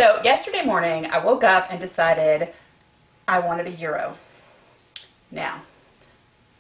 So yesterday morning I woke up and decided I wanted a gyro. Now,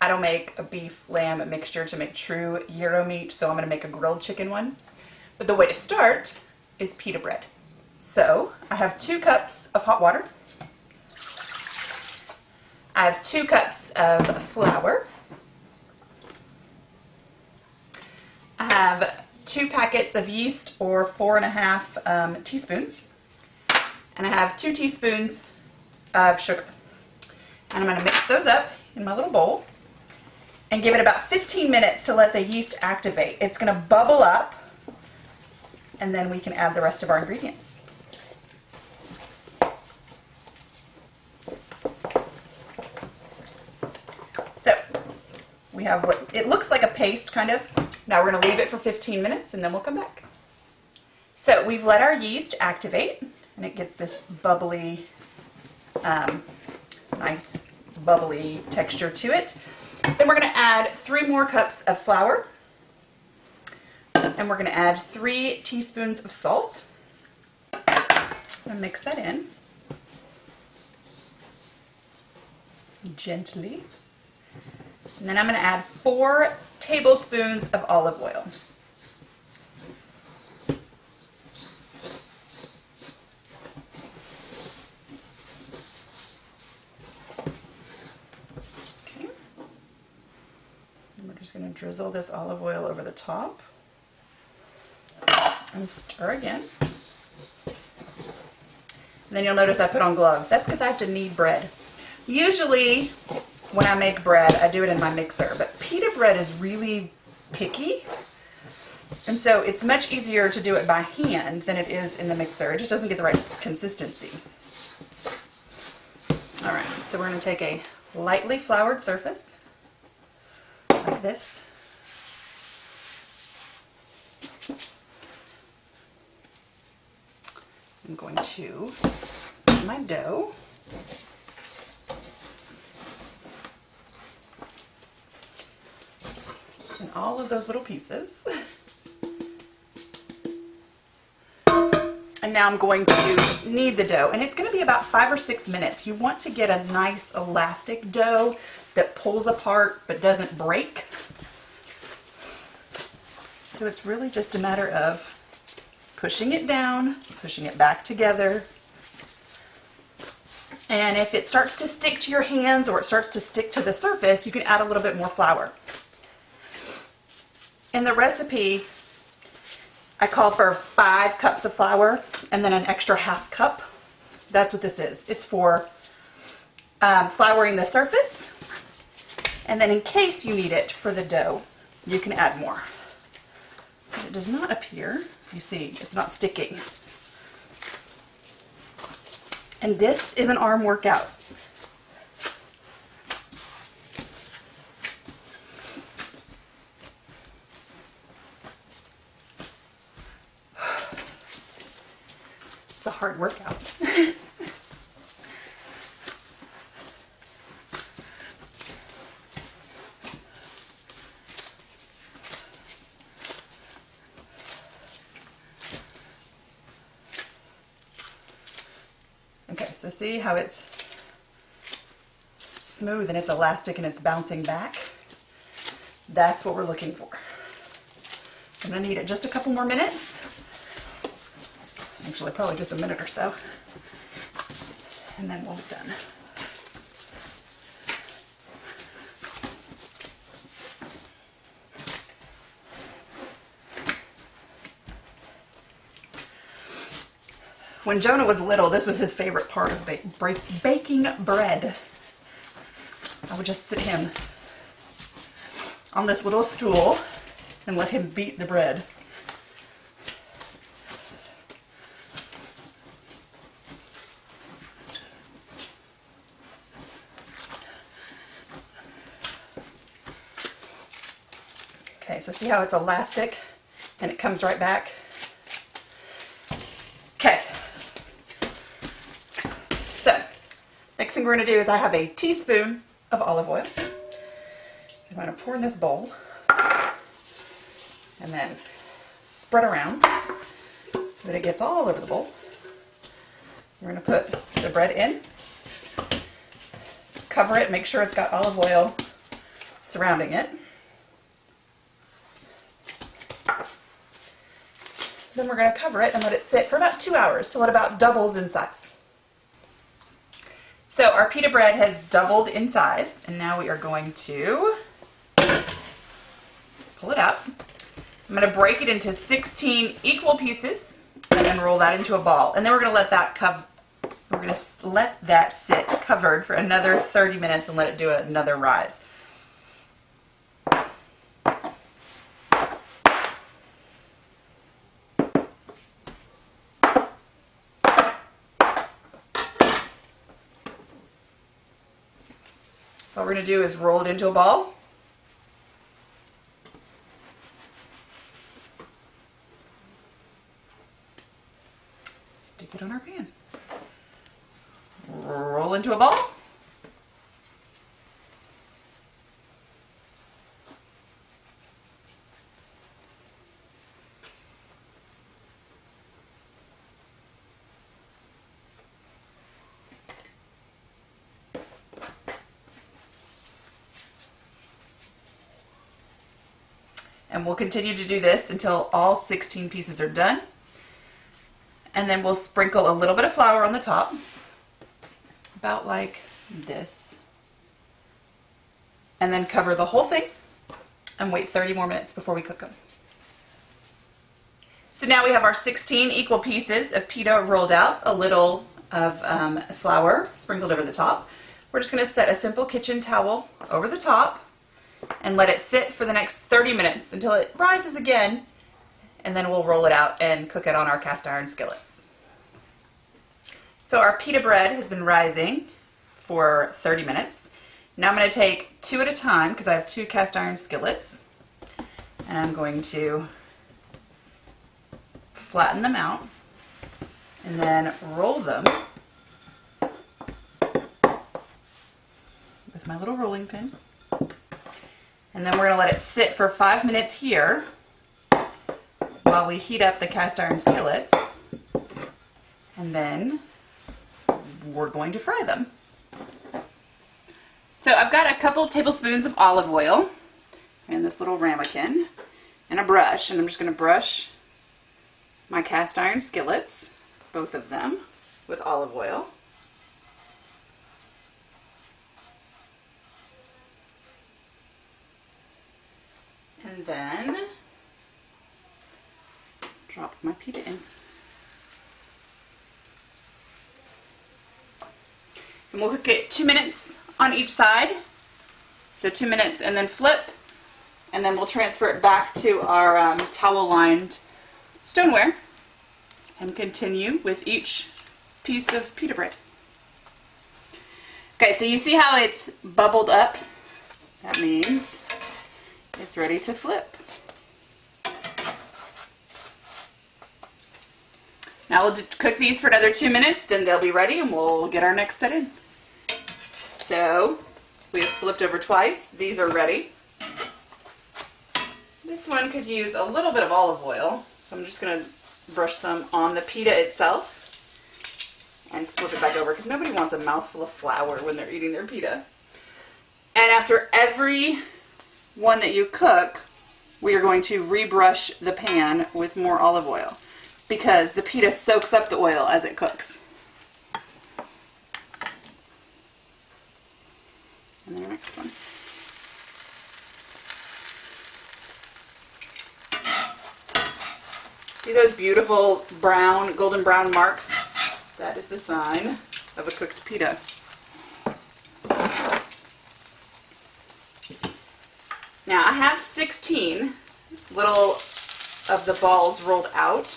I don't make a beef lamb mixture to make true gyro meat, so I'm going to make a grilled chicken one. But the way to start is pita bread. So I have 2 cups of hot water. I have 2 cups of flour. I have 2 packets of yeast, or 4.5 teaspoons. And I have 2 teaspoons of sugar. And I'm going to mix those up in my little bowl and give it about 15 minutes to let the yeast activate. It's going to bubble up, and then we can add the rest of our ingredients. So we have what it looks like a paste, kind of. Now we're going to leave it for 15 minutes and then we'll come back. So we've let our yeast activate and it gets this bubbly, nice bubbly texture to it. Then we're going to add 3 more cups of flour and we're going to add 3 teaspoons of salt and mix that in gently. And then I'm going to add 4 tablespoons of olive oil. Okay. And we're just going to drizzle this olive oil over the top and stir again. And then you'll notice I put on gloves. That's because I have to knead bread. Usually when I make bread, I do it in my mixer, but pita bread is really picky, and so it's much easier to do it by hand than it is in the mixer. It just doesn't get the right consistency. All right, so we're going to take a lightly floured surface, like this. I'm going to put my dough. And all of those little pieces. And now I'm going to knead the dough, and it's going to be about 5 or 6 minutes. You want to get a nice elastic dough that pulls apart but doesn't break. So it's really just a matter of pushing it down, pushing it back together. And if it starts to stick to your hands or it starts to stick to the surface, you can add a little bit more flour. In the recipe, I call for 5 cups of flour and then an extra ½ cup. That's what this is. It's for flouring the surface, and then in case you need it for the dough, you can add more. It does not appear, you see, it's not sticking. And this is an arm workout. It's a hard workout. Okay, so see how it's smooth and it's elastic and it's bouncing back? That's what we're looking for. I'm going to knead it just a couple more minutes. Actually, probably just a minute or so, and then we'll be done. When Jonah was little, this was his favorite part of baking bread. I would just sit him on this little stool and let him beat the bread. Okay, so see how it's elastic and it comes right back? Okay. So, next thing we're going to do is I have a teaspoon of olive oil. I'm going to pour in this bowl and then spread around so that it gets all over the bowl. We're going to put the bread in, cover it, make sure it's got olive oil surrounding it. Then we're going to cover it and let it sit for about 2 hours till it about doubles in size. So our pita bread has doubled in size, and now we are going to pull it out. I'm going to break it into 16 equal pieces and then roll that into a ball. And then we're going to let that sit covered for another 30 minutes and let it do another rise. So what we're going to do is roll it into a ball. Stick it on our pan. Roll into a ball. And we'll continue to do this until all 16 pieces are done. And then we'll sprinkle a little bit of flour on the top, about like this. And then cover the whole thing and wait 30 more minutes before we cook them. So now we have our 16 equal pieces of pita rolled out, a little of flour sprinkled over the top. We're just going to set a simple kitchen towel over the top and let it sit for the next 30 minutes until it rises again, and then we'll roll it out and cook it on our cast iron skillets. So our pita bread has been rising for 30 minutes. Now I'm going to take 2 at a time because I have 2 cast iron skillets, and I'm going to flatten them out and then roll them with my little rolling pin. And then we're going to let it sit for 5 minutes here while we heat up the cast iron skillets. And then we're going to fry them. So I've got a couple tablespoons of olive oil and this little ramekin and a brush. And I'm just going to brush my cast iron skillets, both of them, with olive oil. And then drop my pita in. And we'll cook it 2 minutes on each side. So 2 minutes and then flip. And then we'll transfer it back to our towel-lined stoneware and continue with each piece of pita bread. Okay, so you see how it's bubbled up? That means it's ready to flip. Now we'll cook these for another 2 minutes, then they'll be ready and we'll get our next set in. So we have flipped over twice. These are ready. This one could use a little bit of olive oil, so I'm just going to brush some on the pita itself and flip it back over because nobody wants a mouthful of flour when they're eating their pita. And after every one that you cook, we are going to rebrush the pan with more olive oil because the pita soaks up the oil as it cooks. And the next one. See those beautiful brown, golden brown marks? That is the sign of a cooked pita. Now I have 16 little of the balls rolled out,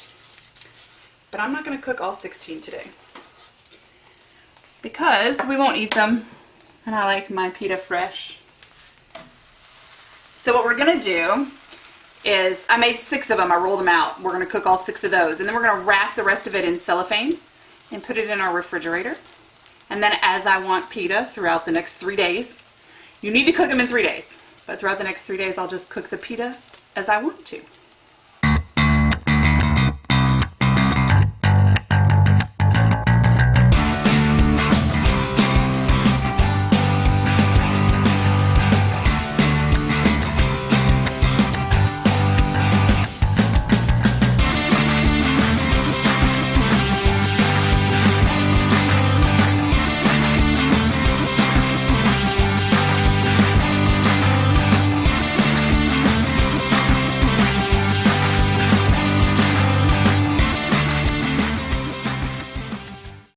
but I'm not going to cook all 16 today because we won't eat them and I like my pita fresh. So what we're going to do is, I made 6 of them, I rolled them out. We're going to cook all 6 of those and then we're going to wrap the rest of it in cellophane and put it in our refrigerator. And then as I want pita throughout the next 3 days, you need to cook them in 3 days. But throughout the next 3 days, I'll just cook the pita as I want to.